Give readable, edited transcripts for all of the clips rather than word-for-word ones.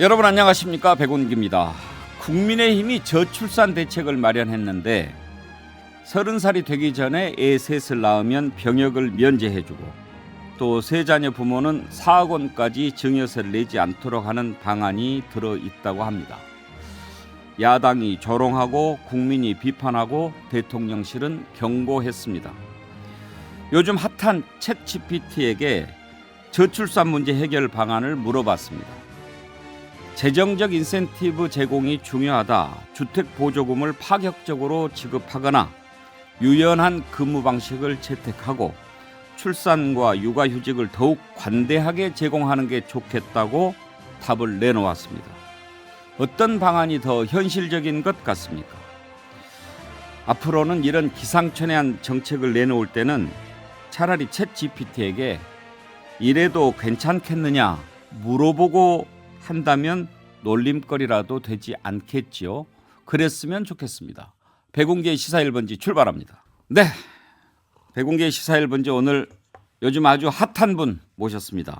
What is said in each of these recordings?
여러분 안녕하십니까, 백운기입니다. 국민의힘이 저출산 대책을 마련했는데 30살이 되기 전에 애 셋을 낳으면 병역을 면제해주고 또 세 자녀 부모는 4억 원까지 증여세를 내지 않도록 하는 방안이 들어있다고 합니다. 야당이 조롱하고 국민이 비판하고 대통령실은 경고했습니다. 요즘 핫한 챗GPT에게 저출산 문제 해결 방안을 물어봤습니다. 재정적 인센티브 제공이 중요하다. 주택보조금을 파격적으로 지급하거나 유연한 근무 방식을 채택하고 출산과 육아휴직을 더욱 관대하게 제공하는 게 좋겠다고 답을 내놓았습니다. 어떤 방안이 더 현실적인 것 같습니까? 앞으로는 이런 기상천외한 정책을 내놓을 때는 차라리 챗GPT에게 이래도 괜찮겠느냐 물어보고 한다면 놀림거리라도 되지 않겠지요. 그랬으면 좋겠습니다. 백운기의 시사 1번지 출발합니다. 네, 백운기의 시사 1번지 오늘 요즘 아주 핫한 분 모셨습니다.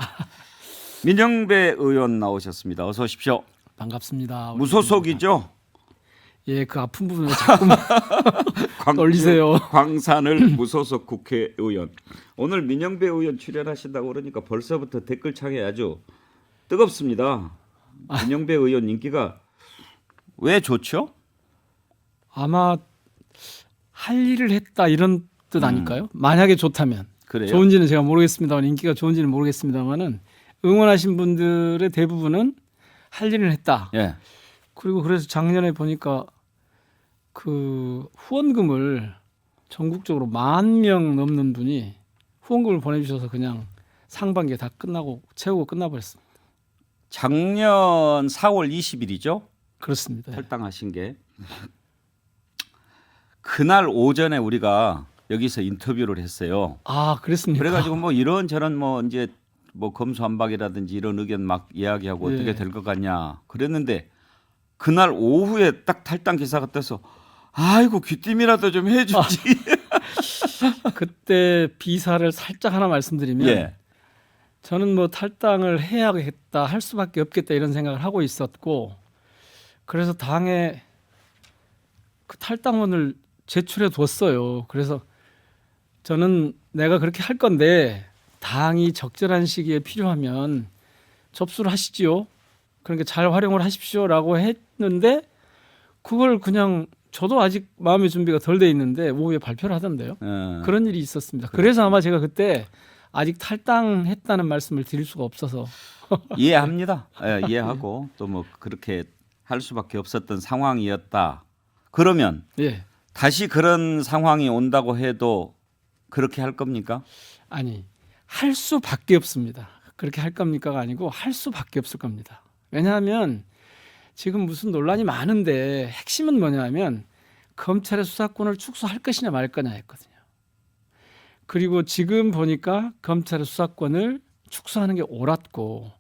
민영배 의원 나오셨습니다. 어서 오십시오. 반갑습니다. 무소속이죠? 예, 그 아픈 부분을 자꾸 놀리세요. 광산을 무소속 국회의원. 오늘 민영배 의원 출연하신다고 그러니까 벌써부터 댓글창에 아주 뜨겁습니다. 민영배 의원 인기가 왜 좋죠? 아마 할 일을 했다 이런 뜻 아닐까요? 만약에 좋다면. 그래요? 좋은지는 제가 모르겠습니다만 인기가 좋은지는 모르겠습니다만은 응원하신 분들의 대부분은 할 일을 했다. 예. 그리고 그래서 작년에 보니까 그 후원금을 전국적으로 10,000명 넘는 분이 후원금을 보내주셔서 그냥 상반기에 다 끝나고 채우고 끝나버렸습니다. 작년 4월 20일이죠? 그렇습니다. 탈당하신 게. 그날 오전에 우리가 여기서 인터뷰를 했어요. 아, 그랬습니까? 그래가지고 뭐 이런저런 뭐 이제 뭐 검수완박이라든지 이런 의견 막 이야기하고 예. 어떻게 될 것 같냐 그랬는데 그날 오후에 딱 탈당 기사가 떠서 아이고 귀띔이라도 좀 해주지. 그때 비사를 살짝 하나 말씀드리면 예. 저는 뭐 탈당을 해야겠다 할 수밖에 없겠다 이런 생각을 하고 있었고 그래서 당에 그 탈당원을 제출해 뒀어요. 그래서 저는 내가 그렇게 할 건데 당이 적절한 시기에 필요하면 접수를 하시지요. 그러니까 잘 활용을 하십시오라고 했는데 그걸 그냥 저도 아직 마음의 준비가 덜 돼 있는데 오후에 발표를 하던데요. 그런 일이 있었습니다. 그래서 아마 제가 그때 아직 탈당했다는 말씀을 드릴 수가 없어서 이해합니다. 예, 이해하고 또 뭐 그렇게 할 수밖에 없었던 상황이었다. 그러면 예. 다시 그런 상황이 온다고 해도 그렇게 할 겁니까? 아니 할 수밖에 없습니다. 그렇게 할 겁니까가 아니고 할 수밖에 없을 겁니다. 왜냐하면 지금 무슨 논란이 많은데 핵심은 뭐냐면 검찰의 수사권을 축소할 것이냐 말 거냐 했거든요. 그리고 지금 보니까 검찰의 수사권을 축소하는 게 옳았고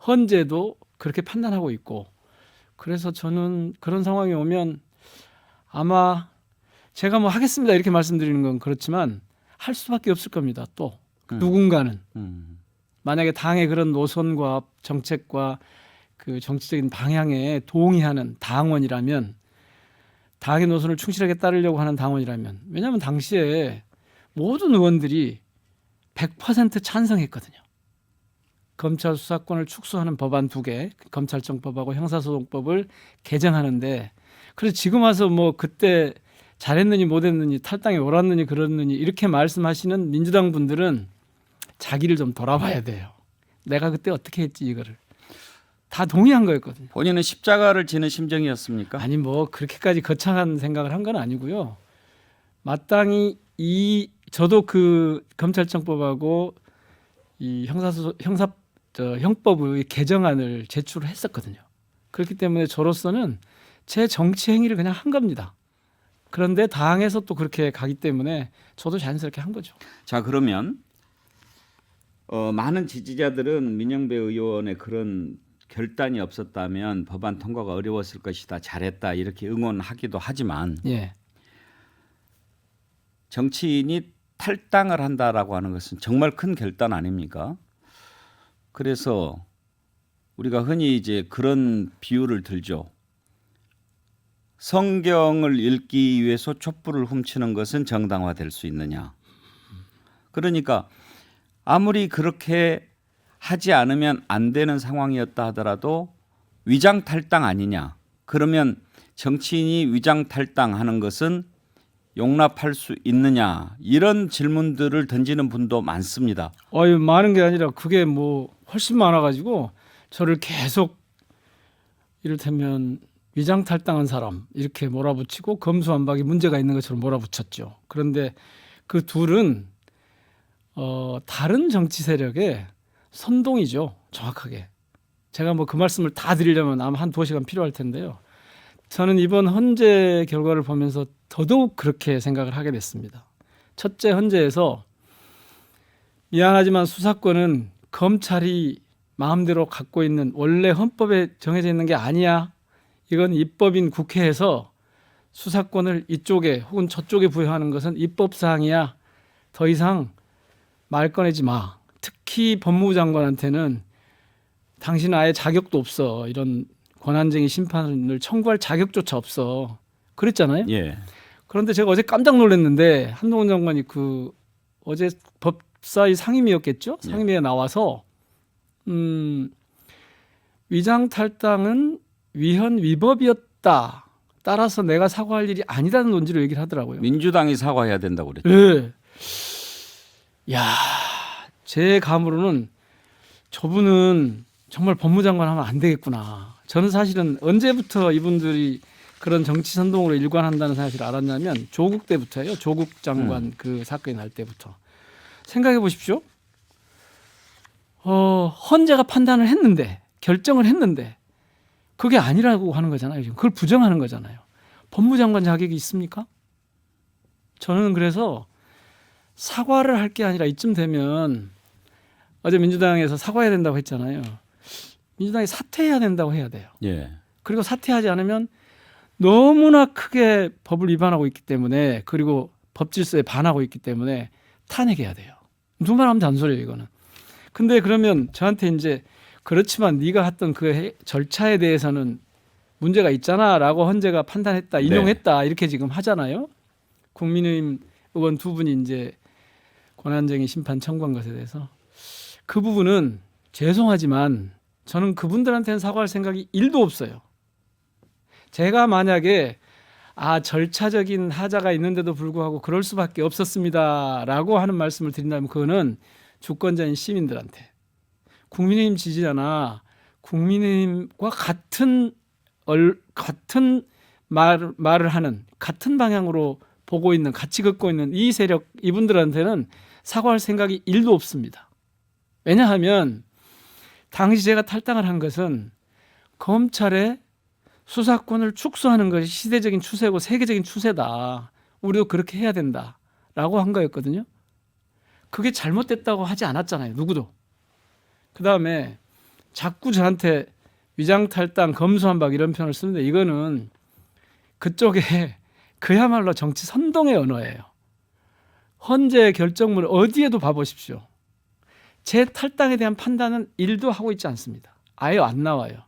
헌재도 그렇게 판단하고 있고 그래서 저는 그런 상황이 오면 아마 제가 뭐 하겠습니다 이렇게 말씀드리는 건 그렇지만 할 수밖에 없을 겁니다. 또 누군가는 만약에 당의 그런 노선과 정책과 그 정치적인 방향에 동의하는 당원이라면 당의 노선을 충실하게 따르려고 하는 당원이라면 왜냐하면 당시에 모든 의원들이 100% 찬성했거든요. 검찰 수사권을 축소하는 법안 2개, 검찰청법하고 형사소송법을 개정하는데 그래서 지금 와서 뭐 그때 잘했느니 못했느니 탈당에 옳았느니 그렇느니 이렇게 말씀하시는 민주당 분들은 자기를 좀 돌아봐야 돼요. 내가 그때 어떻게 했지 이거를. 다 동의한 거였거든요. 본인은 십자가를 지는 심정이었습니까? 아니 뭐 그렇게까지 거창한 생각을 한 건 아니고요. 마땅히 저도 그 검찰청법하고 이 형법의 개정안을 제출을 했었거든요. 그렇기 때문에 저로서는 제 정치 행위를 그냥 한 겁니다. 그런데 당에서 또 그렇게 가기 때문에 저도 자연스럽게 한 거죠. 자, 그러면 많은 지지자들은 민영배 의원의 그런 결단이 없었다면 법안 통과가 어려웠을 것이다. 잘했다. 이렇게 응원하기도 하지만 예. 정치인이 탈당을 한다라고 하는 것은 정말 큰 결단 아닙니까? 그래서 우리가 흔히 이제 그런 비유를 들죠. 성경을 읽기 위해서 촛불을 훔치는 것은 정당화될 수 있느냐. 그러니까 아무리 그렇게 하지 않으면 안 되는 상황이었다 하더라도 위장 탈당 아니냐. 그러면 정치인이 위장 탈당하는 것은 용납할 수 있느냐. 이런 질문들을 던지는 분도 많습니다. 많은 게 아니라 그게 뭐 훨씬 많아가지고 저를 계속 이를테면 위장 탈당한 사람 이렇게 몰아붙이고 검수완박이 문제가 있는 것처럼 몰아붙였죠. 그런데 그 둘은 다른 정치 세력의 선동이죠. 정확하게. 제가 뭐 그 말씀을 다 드리려면 아마 한 2시간 필요할 텐데요. 저는 이번 헌재 결과를 보면서 더더욱 그렇게 생각을 하게 됐습니다. 첫째, 헌재에서 미안하지만 수사권은 검찰이 마음대로 갖고 있는 원래 헌법에 정해져 있는 게 아니야. 이건 입법인 국회에서 수사권을 이쪽에 혹은 저쪽에 부여하는 것은 입법사항이야. 더 이상 말 꺼내지 마. 특히 법무부 장관한테는 당신은 아예 자격도 없어. 이런 권한쟁의 심판을 청구할 자격조차 없어. 그랬잖아요. 예. 그런데 제가 어제 깜짝 놀랐는데 한동훈 장관이 어제 법사위 상임위였겠죠? 상임위에 나와서 위장 탈당은 위헌 위법이었다. 따라서 내가 사과할 일이 아니다는 논지로 얘기를 하더라고요. 민주당이 사과해야 된다고 그랬죠. 네. 야, 제 감으로는 저분은 정말 법무장관 하면 안 되겠구나. 저는 사실은 언제부터 이분들이 그런 정치 선동으로 일관한다는 사실을 알았냐면 조국 때부터예요. 조국 장관 그 사건이 날 때부터. 생각해 보십시오. 헌재가 판단을 했는데 결정을 했는데 그게 아니라고 하는 거잖아요. 지금 그걸 부정하는 거잖아요. 법무장관 자격이 있습니까? 저는 그래서 사과를 할 게 아니라 이쯤 되면 어제 민주당에서 사과해야 된다고 했잖아요. 민주당이 사퇴해야 된다고 해야 돼요. 예. 그리고 사퇴하지 않으면 너무나 크게 법을 위반하고 있기 때문에 그리고 법 질서에 반하고 있기 때문에 탄핵해야 돼요. 누구말 하면 잔소리예요, 이거는. 근데 그러면 저한테 이제 그렇지만 네가 했던 그 절차에 대해서는 문제가 있잖아라고 헌재가 판단했다, 인용했다 이렇게 지금 하잖아요. 국민의힘 의원 두 분이 이제 권한쟁의 심판 청구한 것에 대해서 그 부분은 죄송하지만 저는 그분들한테는 사과할 생각이 1도 없어요. 제가 만약에 절차적인 하자가 있는데도 불구하고 그럴 수밖에 없었습니다라고 하는 말씀을 드린다면 그거는 주권자인 시민들한테 국민의힘 지지자나 국민의힘과 같은 말을 하는 같은 방향으로 보고 있는 같이 걷고 있는 이 세력 이분들한테는 사과할 생각이 1도 없습니다. 왜냐하면 당시 제가 탈당을 한 것은 검찰의 수사권을 축소하는 것이 시대적인 추세고 세계적인 추세다. 우리도 그렇게 해야 된다라고 한 거였거든요. 그게 잘못됐다고 하지 않았잖아요. 누구도. 그다음에 자꾸 저한테 위장탈당, 검수완박 이런 표현을 쓰는데 이거는 그쪽에 그야말로 정치 선동의 언어예요. 헌재 결정문을 어디에도 봐보십시오. 제 탈당에 대한 판단은 1도 하고 있지 않습니다. 아예 안 나와요.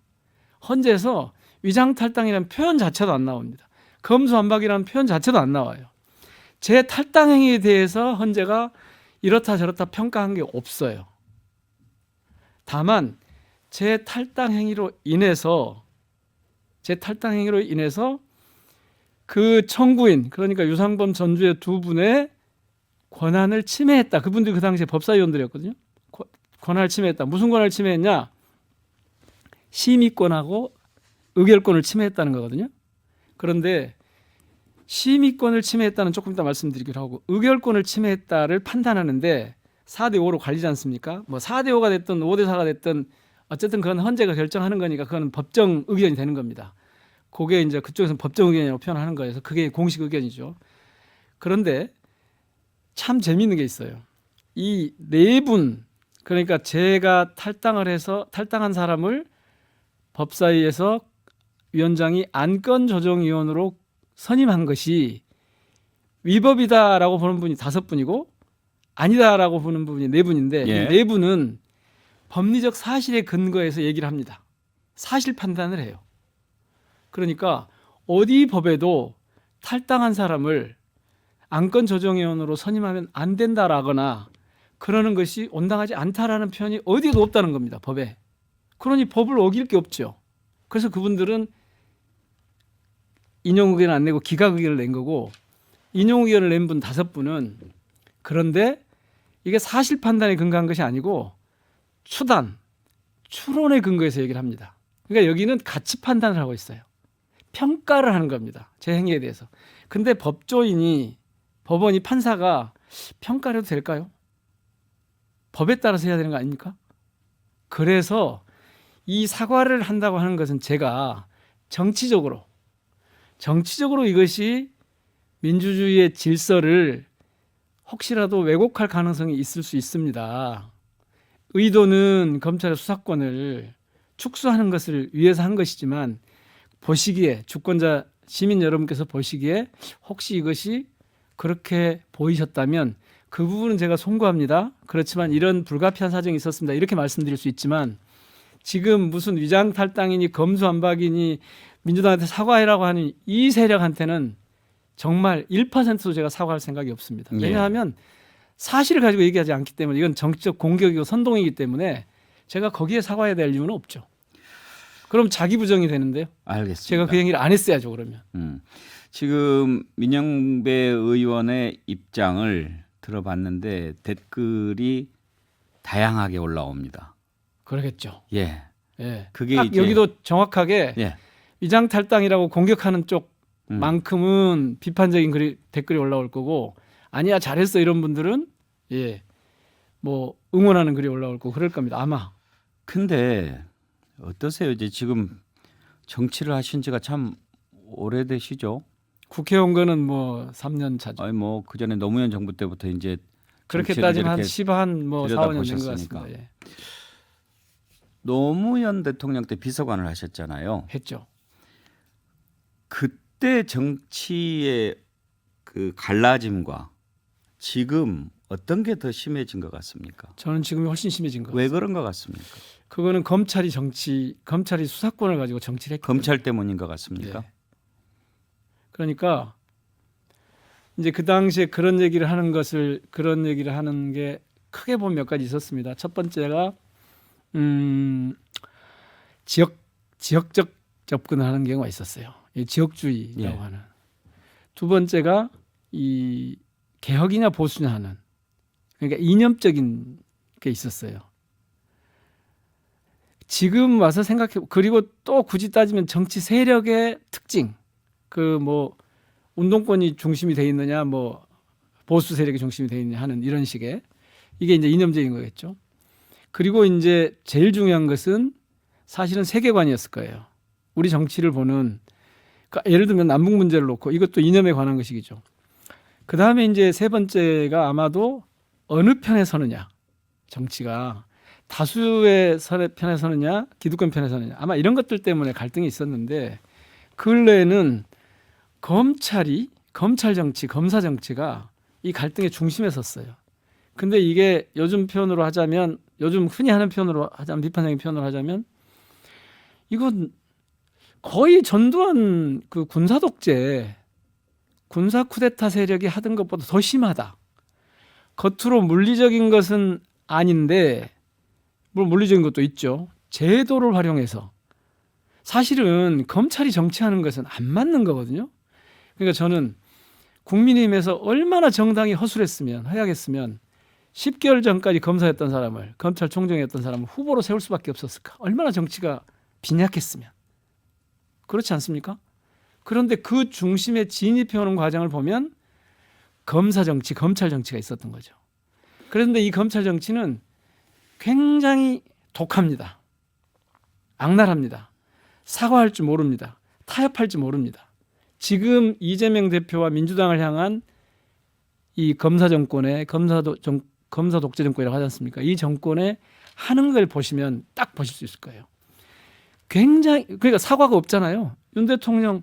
헌재에서 위장탈당이라는 표현 자체도 안 나옵니다. 검수완박이라는 표현 자체도 안 나와요. 제 탈당 행위에 대해서 헌재가 이렇다 저렇다 평가한 게 없어요. 다만 제 탈당 행위로 인해서 그 청구인 그러니까 유상범 전주의 두 분의 권한을 침해했다. 그분들이 그 당시에 법사위원들이었거든요. 권한을 침해했다. 무슨 권한을 침해했냐? 심의권하고 의결권을 침해했다는 거거든요. 그런데 심의권을 침해했다는 조금 이따 말씀드리기로 하고 의결권을 침해했다를 판단하는데 4대5로 갈리지 않습니까? 뭐 4대5가 됐든 5대4가 됐든 어쨌든 그건 헌재가 결정하는 거니까 그건 법정 의견이 되는 겁니다. 그게 이제 그쪽에서는 법정 의견이라고 표현하는 거여서 그게 공식 의견이죠. 그런데 참 재미있는 게 있어요. 이 네 분 그러니까 제가 탈당한 사람을 법사위에서 위원장이 안건조정위원으로 선임한 것이 위법이다라고 보는 분이 5분이고 아니다라고 보는 분이 4분인데 예. 이 4분은 법리적 사실에 근거해서 얘기를 합니다. 사실 판단을 해요. 그러니까 어디 법에도 탈당한 사람을 안건조정위원으로 선임하면 안 된다라거나 그러는 것이 온당하지 않다라는 표현이 어디에도 없다는 겁니다. 법에. 그러니 법을 어길 게 없죠. 그래서 그분들은 인용 의견을 안 내고 기각 의견을 낸 거고, 인용 의견을 낸 분 5분은 그런데 이게 사실 판단에 근거한 것이 아니고 추단, 추론에 근거해서 얘기를 합니다. 그러니까 여기는 가치 판단을 하고 있어요. 평가를 하는 겁니다. 제 행위에 대해서. 근데 법조인이, 법원이, 판사가 평가를 해도 될까요? 법에 따라서 해야 되는 거 아닙니까? 그래서 이 사과를 한다고 하는 것은 제가 정치적으로 이것이 민주주의의 질서를 혹시라도 왜곡할 가능성이 있을 수 있습니다. 의도는 검찰의 수사권을 축소하는 것을 위해서 한 것이지만 보시기에, 주권자 시민 여러분께서 보시기에 혹시 이것이 그렇게 보이셨다면 그 부분은 제가 송구합니다. 그렇지만 이런 불가피한 사정이 있었습니다. 이렇게 말씀드릴 수 있지만 지금 무슨 위장 탈당이니 검수완박이니 민주당한테 사과해라고 하는 이 세력한테는 정말 1%도 제가 사과할 생각이 없습니다. 왜냐하면 사실을 가지고 얘기하지 않기 때문에, 이건 정치적 공격이고 선동이기 때문에 제가 거기에 사과해야 될 이유는 없죠. 그럼 자기 부정이 되는데요. 알겠습니다. 제가 그 얘기를 안 했어야죠, 그러면. 지금 민영배 의원의 입장을 들어봤는데 댓글이 다양하게 올라옵니다. 그러겠죠. 예. 예. 그게 딱 이제 여기도 정확하게 예. 위장 탈당이라고 공격하는 쪽만큼은 비판적인 댓글이 올라올 거고, 아니야 잘했어 이런 분들은 뭐 응원하는 글이 올라올 거고 그럴 겁니다. 아마. 근데 어떠세요? 이제 지금 정치를 하신 지가 참 오래되시죠? 국회의원 거는 뭐 3년 차죠. 아니 뭐 그 전에 노무현 정부 때부터 이제 그렇게 정치를 따지면 한 이렇게 10한 뭐 4, 5년 된 것 들여다보셨으니까. 같습니다. 예. 노무현 대통령 때 비서관을 하셨잖아요. 했죠. 그때 정치의 그 갈라짐과 지금 어떤 게 더 심해진 것 같습니까? 저는 지금이 훨씬 심해진 것 왜 같습니다. 그런 것 같습니까? 그거는 검찰이 수사권을 가지고 정치를 했기 검찰 때문인 것 같습니까? 예. 그러니까 이제 그 당시에 그런 얘기를 하는 게 크게 보면 몇 가지 있었습니다. 첫 번째가 지역적 접근을 하는 경우가 있었어요. 이 지역주의라고 하는. 두 번째가 이 개혁이냐 보수냐 하는, 그러니까 이념적인 게 있었어요. 지금 와서 생각해, 그리고 또 굳이 따지면 정치 세력의 특징, 그 뭐 운동권이 중심이 돼 있느냐, 뭐 보수 세력이 중심이 돼 있느냐 하는 이런 식의, 이게 이제 이념적인 거겠죠. 그리고 이제 제일 중요한 것은 사실은 세계관이었을 거예요. 우리 정치를 보는, 그러니까 예를 들면 남북 문제를 놓고 이것도 이념에 관한 것이죠. 그 다음에 이제 세 번째가 아마도 어느 편에 서느냐, 정치가 다수의 편에 서느냐, 기득권 편에 서느냐, 아마 이런 것들 때문에 갈등이 있었는데, 근래에는 검찰 정치, 검사 정치가 이 갈등의 중심에 섰어요. 근데 이게 요즘 표현으로 하자면, 요즘 흔히 하는 표현으로 하자면, 비판적인 표현으로 하자면, 이건 거의 전두환 그 군사 독재, 군사 쿠데타 세력이 하던 것보다 더 심하다. 겉으로 물리적인 것은 아닌데, 물론 물리적인 것도 있죠. 제도를 활용해서. 사실은 검찰이 정치하는 것은 안 맞는 거거든요. 그러니까 저는 국민의힘에서 얼마나 정당이 허술했으면, 허약했으면 10개월 전까지 검사였던 사람을, 검찰총장이었던 사람을 후보로 세울 수밖에 없었을까? 얼마나 정치가 빈약했으면. 그렇지 않습니까? 그런데 그 중심에 진입해오는 과정을 보면 검사 정치, 검찰 정치가 있었던 거죠. 그런데 이 검찰 정치는 굉장히 독합니다. 악랄합니다. 사과할 줄 모릅니다. 타협할 줄 모릅니다. 지금 이재명 대표와 민주당을 향한 이 검사 정권의 검사 독재 정권이라고 하지 않습니까? 이 정권에 하는 걸 보시면 딱 보실 수 있을 거예요. 굉장히, 그러니까 사과가 없잖아요. 윤 대통령,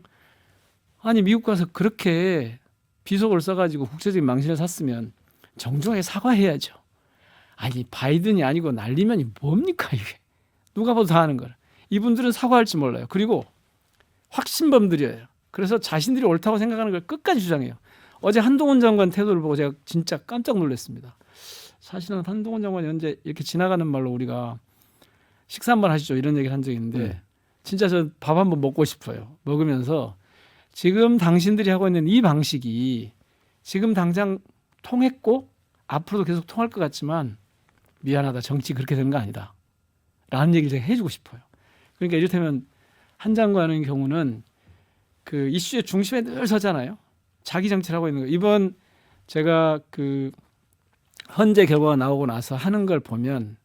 아니 미국 가서 그렇게 비속어를 써가지고 국제적인 망신을 샀으면 정중하게 사과해야죠. 아니 바이든이 아니고 날리면 뭡니까 이게? 누가 봐도 다 하는 거라. 이분들은 사과할지 몰라요. 그리고 확신범들이에요. 그래서 자신들이 옳다고 생각하는 걸 끝까지 주장해요. 어제 한동훈 장관 태도를 보고 제가 진짜 깜짝 놀랐습니다. 사실은 한동훈 장관이 언제 이렇게 지나가는 말로 우리가 식사 한번 하시죠 이런 얘기를 한 적이 있는데 네. 진짜 저 밥 한번 먹고 싶어요. 먹으면서 지금 당신들이 하고 있는 이 방식이 지금 당장 통했고 앞으로도 계속 통할 것 같지만 미안하다. 정치 그렇게 되는 거 아니다. 라는 얘기를 제가 해주고 싶어요. 그러니까 이를테면 한 장관의 경우는 그 이슈의 중심에 늘 서잖아요. 자기 정치를 하고 있는 거. 이번 제가 그 헌재 결과가 나오고 나서 하는 걸 보면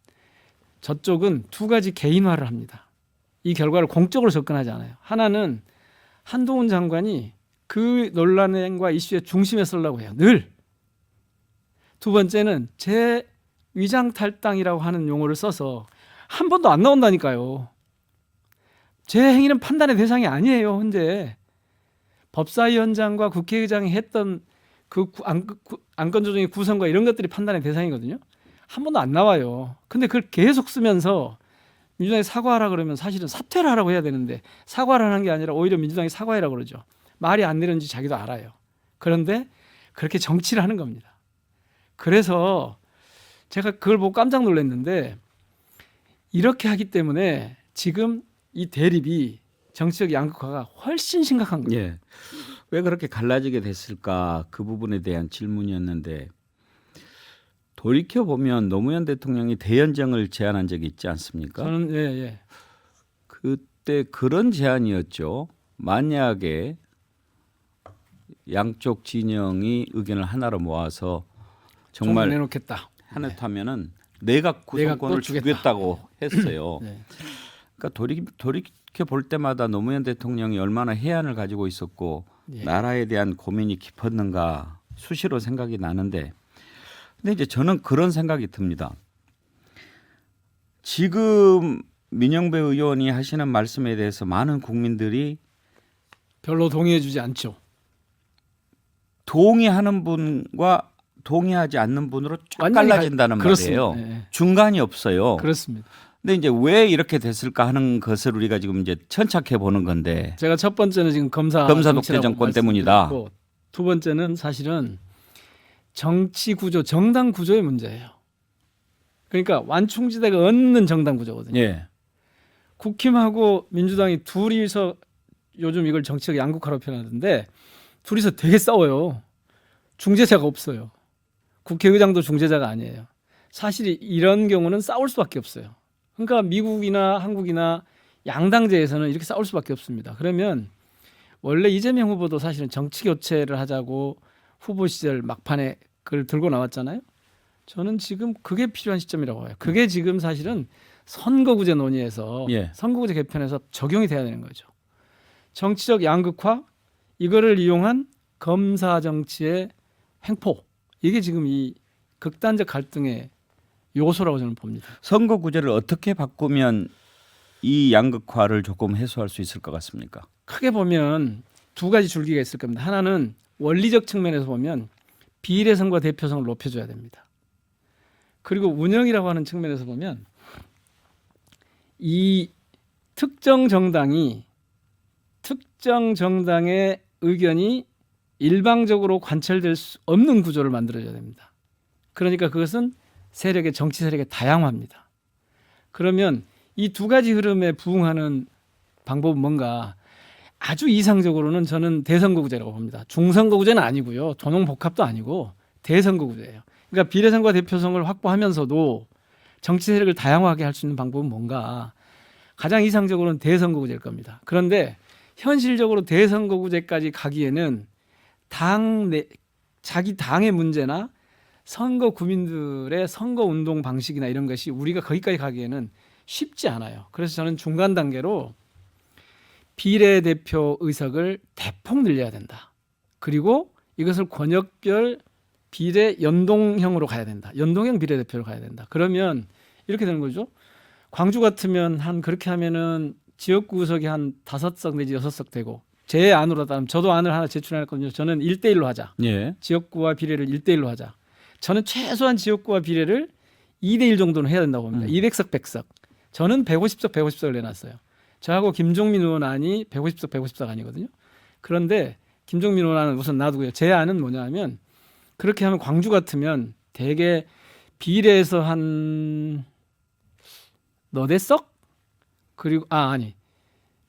저쪽은 두 가지 개인화를 합니다. 이 결과를 공적으로 접근하지 않아요. 하나는 한동훈 장관이 그 논란과 이슈의 중심에 서려고 해요. 늘. 두 번째는 제 위장 탈당이라고 하는 용어를 써서 한 번도 안 나온다니까요. 제 행위는 판단의 대상이 아니에요. 현재 법사위원장과 국회의장이 했던 그 안건 조정의 구성과 이런 것들이 판단의 대상이거든요. 한 번도 안 나와요. 근데 그걸 계속 쓰면서 민주당이 사과하라 그러면 사실은 사퇴를 하라고 해야 되는데 사과를 하는 게 아니라 오히려 민주당이 사과해라 그러죠. 말이 안 되는지 자기도 알아요. 그런데 그렇게 정치를 하는 겁니다. 그래서 제가 그걸 보고 깜짝 놀랐는데 이렇게 하기 때문에 지금 이 대립이 정치적 양극화가 훨씬 심각한 거예요. 예. 왜 그렇게 갈라지게 됐을까 그 부분에 대한 질문이었는데 돌이켜 보면 노무현 대통령이 대연정을 제안한 적이 있지 않습니까? 저는 예. 그때 그런 제안이었죠. 만약에 양쪽 진영이 의견을 하나로 모아서 정말 내놓겠다. 하나타면은 내각 구성권을 주겠다고 했어요. 네. 그러니까 돌이켜 볼 때마다 노무현 대통령이 얼마나 해안을 가지고 있었고 예. 나라에 대한 고민이 깊었는가 수시로 생각이 나는데 근데 이제 저는 그런 생각이 듭니다. 지금 민영배 의원이 하시는 말씀에 대해서 많은 국민들이 별로 동의해주지 않죠. 동의하는 분과 동의하지 않는 분으로 쭉 완전히 갈라진다는 그렇습니다. 말이에요. 네. 중간이 없어요. 그렇습니다. 근데 이제 왜 이렇게 됐을까 하는 것을 우리가 지금 이제 천착해 보는 건데 제가 첫 번째는 지금 검사 독재 정권 때문이다. 두 번째는 사실은 정치 구조, 정당 구조의 문제예요. 그러니까 완충지대가 없는 정당 구조거든요. 예. 국힘하고 민주당이 둘이서 요즘 이걸 정치적 양극화로 표현하는데 둘이서 되게 싸워요. 중재자가 없어요. 국회의장도 중재자가 아니에요. 사실 이런 경우는 싸울 수밖에 없어요. 그러니까 미국이나 한국이나 양당제에서는 이렇게 싸울 수밖에 없습니다. 그러면 원래 이재명 후보도 사실은 정치 교체를 하자고 후보 시절 막판에 그걸 들고 나왔잖아요. 저는 지금 그게 필요한 시점이라고 봐요. 그게 지금 사실은 선거구제 논의에서 예. 선거구제 개편에서 적용이 돼야 되는 거죠. 정치적 양극화 이거를 이용한 검사 정치의 횡포 이게 지금 이 극단적 갈등의 요소라고 저는 봅니다. 선거구제를 어떻게 바꾸면 이 양극화를 조금 해소할 수 있을 것 같습니까? 크게 보면 두 가지 줄기가 있을 겁니다. 하나는 원리적 측면에서 보면 비례성과 대표성을 높여줘야 됩니다. 그리고 운영이라고 하는 측면에서 보면 이 특정 정당의 의견이 일방적으로 관철될 수 없는 구조를 만들어줘야 됩니다. 그러니까 그것은 정치 세력의 다양화입니다. 그러면 이 두 가지 흐름에 부응하는 방법은 뭔가 아주 이상적으로는 저는 대선거구제라고 봅니다. 중선거구제는 아니고요. 도농복합도 아니고 대선거구제예요. 그러니까 비례성과 대표성을 확보하면서도 정치 세력을 다양화하게 할 수 있는 방법은 뭔가 가장 이상적으로는 대선거구제일 겁니다. 그런데 현실적으로 대선거구제까지 가기에는 자기 당의 문제나 선거 구민들의 선거 운동 방식이나 이런 것이 우리가 거기까지 가기에는 쉽지 않아요. 그래서 저는 중간 단계로 비례대표 의석을 대폭 늘려야 된다. 그리고 이것을 권역별 비례 연동형으로 가야 된다. 연동형 비례대표로 가야 된다. 그러면 이렇게 되는 거죠. 광주 같으면 그렇게 하면은 지역구 의석이 한 5석 내지 6석 되고 제 안으로 따르면 저도 안을 하나 제출해놨거든요. 저는 1대1로 하자. 예. 지역구와 비례를 1대1로 하자. 저는 최소한 지역구와 비례를 2대1 정도는 해야 된다고 봅니다. 200석 100석. 저는 150석 150석을 내놨어요. 저하고 김종민 의원 안이 150석 150석 아니거든요. 그런데 김종민 의원 안은 우선 놔두고요. 제 안은 뭐냐면 그렇게 하면 광주 같으면 대개 비례에서 한 너댓 석? 그리고 아니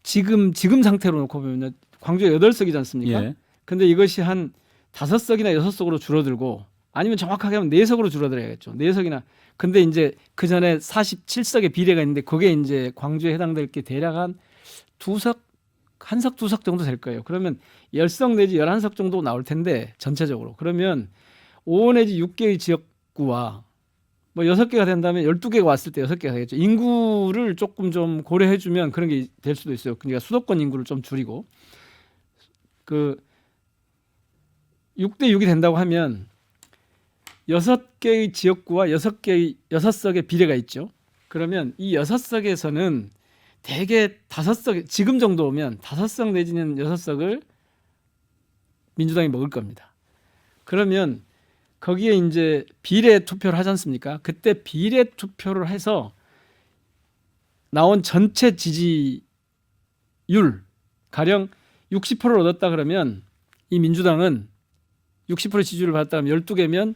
지금 상태로 놓고 보면 광주가 8석이지 않습니까? 예. 근데 이것이 한 5석이나 6석으로 줄어들고 아니면 정확하게 하면 4석으로 줄어들어야겠죠. 4석이나. 근데 이제 그 전에 47석의 비례가 있는데 그게 이제 광주에 해당될 게 대략 한 2석, 1석, 2석 정도 될 거예요. 그러면 10석 내지 11석 정도 나올 텐데 전체적으로. 그러면 5 내지 6개의 지역구와 뭐 6개가 된다면 12개가 왔을 때 6개가 되겠죠. 인구를 조금 좀 고려해 주면 그런 게 될 수도 있어요. 그러니까 수도권 인구를 좀 줄이고 그 6대 6이 된다고 하면 6개의 지역구와 6석의 비례가 있죠. 그러면 이 6석에서는 대개 5석, 지금 정도면 5석 내지는 6석을 민주당이 먹을 겁니다. 그러면 거기에 이제 비례 투표를 하지 않습니까? 그때 비례 투표를 해서 나온 전체 지지율 가령 60%를 얻었다 그러면 이 민주당은 60% 지지율을 받았다 그러면 12개면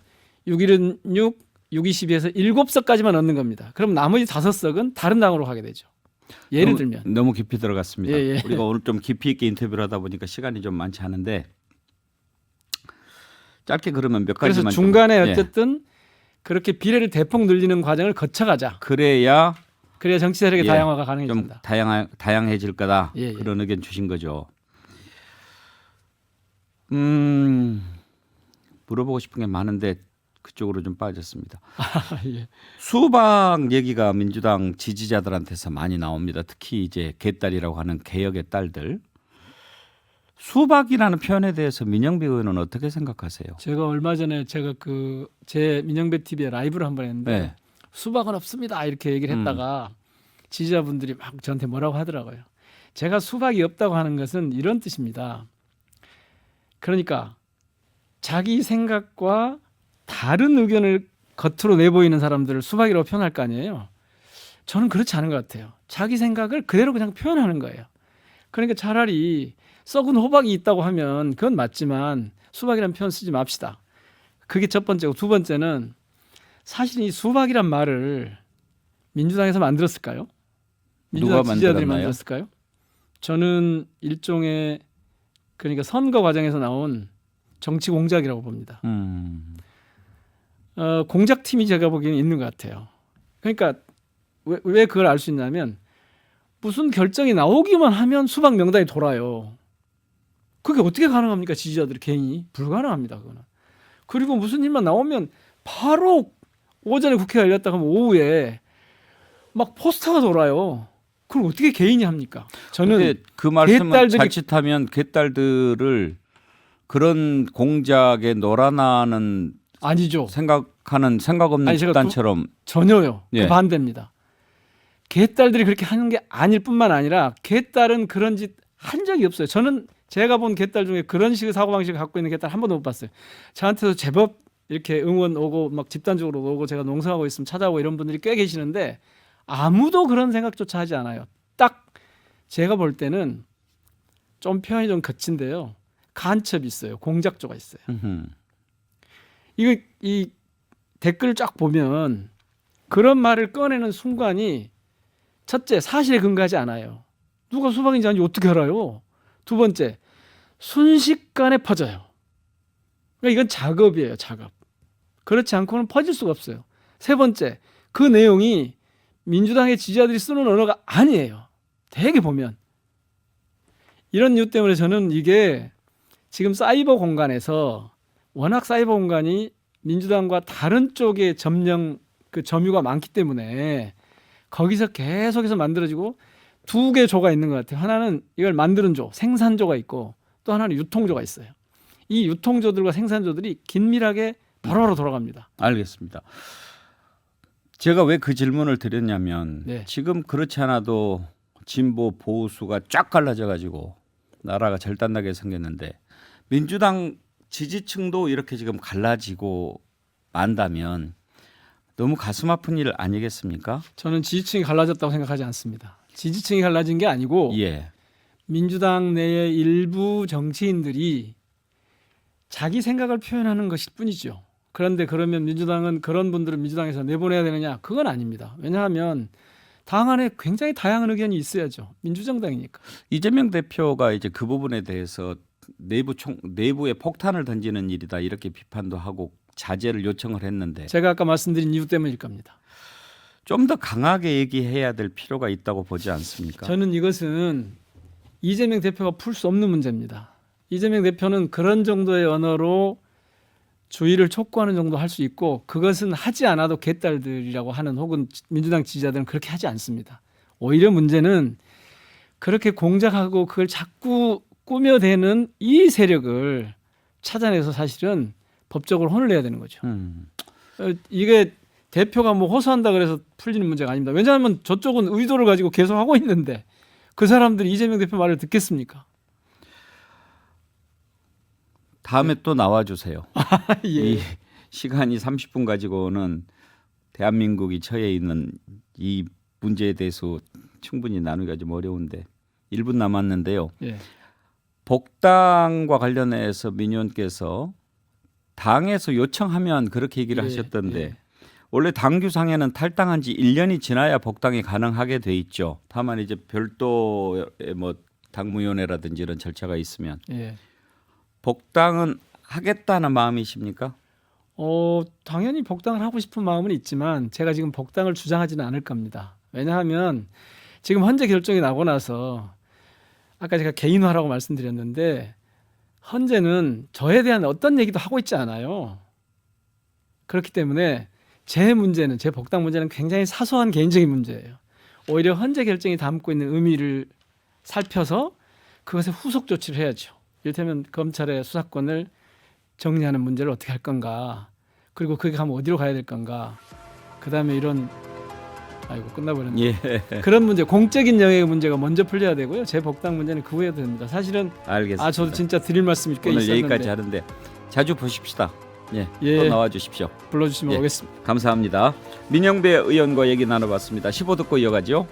6일은 6, 620에서 7석까지만 얻는 겁니다. 그럼 나머지 5석은 다른 당으로 가게 되죠. 예를 들면 너무 깊이 들어갔습니다. 예. 우리가 오늘 좀 깊이 있게 인터뷰를 하다 보니까 시간이 좀 많지 않은데 짧게 그러면 몇 그래서 가지만 중간에 좀, 어쨌든 그렇게 비례를 대폭 늘리는 과정을 거쳐가자. 그래야 정치 세력의 예, 다양화가 좀 가능해진다. 다양해질 거다. 예. 그런 의견 주신 거죠. 물어보고 싶은 게 많은데 그쪽으로 좀 빠졌습니다. 예. 수박 얘기가 민주당 지지자들한테서 많이 나옵니다. 특히 이제 개딸이라고 하는 개혁의 딸들. 수박이라는 표현에 대해서 민영배 의원은 어떻게 생각하세요? 제가 얼마 전에 제가 제 민영배 TV에 라이브를 한번 했는데 네. 수박은 없습니다 이렇게 얘기를 했다가 지지자분들이 막 저한테 뭐라고 하더라고요. 제가 수박이 없다고 하는 것은 이런 뜻입니다. 그러니까 자기 생각과 다른 의견을 겉으로 내보이는 사람들을 수박이라고 표현할 거 아니에요. 저는 그렇지 않은 것 같아요. 자기 생각을 그대로 그냥 표현하는 거예요. 그러니까 차라리 썩은 호박이 있다고 하면 그건 맞지만 수박이라는 표현 쓰지 맙시다. 그게 첫 번째고 두 번째는 사실 이 수박이란 말을 민주당에서 만들었을까요? 민주당 누가 지지자들이 만들었나요? 만들었을까요? 저는 일종의 그러니까 선거 과정에서 나온 정치 공작이라고 봅니다. 공작팀이 제가 보기에는 있는 것 같아요. 그러니까 왜 그걸 알 수 있냐면 무슨 결정이 나오기만 하면 수박 명단이 돌아요. 그게 어떻게 가능합니까? 지지자들이 개인이 불가능합니다. 그거는. 그리고 무슨 일만 나오면 바로 오전에 국회가 열렸다 하면 오후에 막 포스터가 돌아요. 그걸 어떻게 개인이 합니까? 저는 그 말씀을 개딸들이- 자칫하면 개딸들을 그런 공작에 놀아나는 아니죠. 생각하는 생각 없는 아니, 제가 집단처럼 전혀요. 예. 그 반대입니다. 개딸들이 그렇게 하는 게 아닐 뿐만 아니라 개딸은 그런 짓 한 적이 없어요. 저는 제가 본 개딸 중에 그런 식의 사고방식을 갖고 있는 개딸 한 번도 못 봤어요. 저한테도 제법 이렇게 응원 오고 막 집단적으로 오고 제가 농성하고 있으면 찾아오고 이런 분들이 꽤 계시는데 아무도 그런 생각조차 하지 않아요. 딱 제가 볼 때는 좀 표현이 좀 거친데요. 간첩이 있어요. 공작조가 있어요. 이 댓글 쫙 보면 그런 말을 꺼내는 순간이 첫째 사실에 근거하지 않아요. 누가 수박인지 아닌지 어떻게 알아요? 두 번째 순식간에 퍼져요. 그러니까 이건 작업이에요. 작업. 그렇지 않고는 퍼질 수가 없어요. 세 번째 그 내용이 민주당의 지지자들이 쓰는 언어가 아니에요. 되게 보면 이런 이유 때문에 저는 이게 지금 사이버 공간에서 워낙 사이버 공간이 민주당과 다른 쪽의 점유가 많기 때문에 거기서 계속해서 만들어지고 두 개 조가 있는 것 같아요. 하나는 이걸 만드는 조, 생산조가 있고 또 하나는 유통조가 있어요. 이 유통조들과 생산조들이 긴밀하게 바로바로 돌아갑니다. 알겠습니다. 제가 왜 그 질문을 드렸냐면 네. 지금 그렇지 않아도 진보 보수가 쫙 갈라져 가지고 나라가 절단나게 생겼는데 민주당 지지층도 이렇게 지금 갈라지고 만다면 너무 가슴 아픈 일 아니겠습니까? 저는 지지층이 갈라졌다고 생각하지 않습니다. 지지층이 갈라진 게 아니고 예. 민주당 내의 일부 정치인들이 자기 생각을 표현하는 것일 뿐이죠. 그런데 그러면 민주당은 그런 분들을 민주당에서 내보내야 되느냐? 그건 아닙니다. 왜냐하면 당 안에 굉장히 다양한 의견이 있어야죠. 민주정당이니까. 이재명 대표가 이제 그 부분에 대해서 내부에 폭탄을 던지는 일이다 이렇게 비판도 하고 자제를 요청을 했는데 제가 아까 말씀드린 이유 때문일 겁니다. 좀 더 강하게 얘기해야 될 필요가 있다고 보지 않습니까? 저는 이것은 이재명 대표가 풀 수 없는 문제입니다. 이재명 대표는 그런 정도의 언어로 주의를 촉구하는 정도 할 수 있고 그것은 하지 않아도 개딸들이라고 하는 혹은 민주당 지지자들은 그렇게 하지 않습니다. 오히려 문제는 그렇게 공작하고 그걸 자꾸 꾸며대는 이 세력을 찾아내서 사실은 법적으로 혼을 내야 되는 거죠. 이게 대표가 뭐 호소한다 그래서 풀리는 문제가 아닙니다. 왜냐하면 저쪽은 의도를 가지고 계속 하고 있는데 그 사람들이 이재명 대표 말을 듣겠습니까? 다음에 또 나와주세요. 예. 이 시간이 30분 가지고는 대한민국이 처해 있는 이 문제에 대해서 충분히 나누기가 좀 어려운데 1분 남았는데요. 예. 복당과 관련해서 민 의원께서 당에서 요청하면 그렇게 얘기를 예, 하셨던데 예. 원래 당규상에는 탈당한 지 1년이 지나야 복당이 가능하게 돼 있죠. 다만 이제 별도의 뭐 당무위원회라든지 이런 절차가 있으면 예. 복당은 하겠다는 마음이십니까? 당연히 복당을 하고 싶은 마음은 있지만 제가 지금 복당을 주장하지는 않을 겁니다. 왜냐하면 지금 헌재 결정이 나고 나서 아까 제가 개인화라고 말씀드렸는데 헌재는 저에 대한 어떤 얘기도 하고 있지 않아요. 그렇기 때문에 제 문제는 제 복당 문제는 굉장히 사소한 개인적인 문제예요. 오히려 헌재 결정이 담고 있는 의미를 살펴서 그것에 후속 조치를 해야죠. 이를테면 검찰의 수사권을 정리하는 문제를 어떻게 할 건가, 그리고 그게 가면 어디로 가야 될 건가, 그다음에 이런 끝나버렸네. 예. 그런 문제, 공적인 영역의 문제가 먼저 풀려야 되고요. 제 복당 문제는 그 후에 됩니다. 사실은 알겠습니다. 저도 진짜 드릴 말씀이 꽤 오늘 있었는데 여기까지 하는데 자주 보십시다. 예. 예. 또 나와 주십시오. 불러주시면 예. 오겠습니다. 감사합니다. 민영배 의원과 얘기 나눠봤습니다. 15 듣고 이어가죠.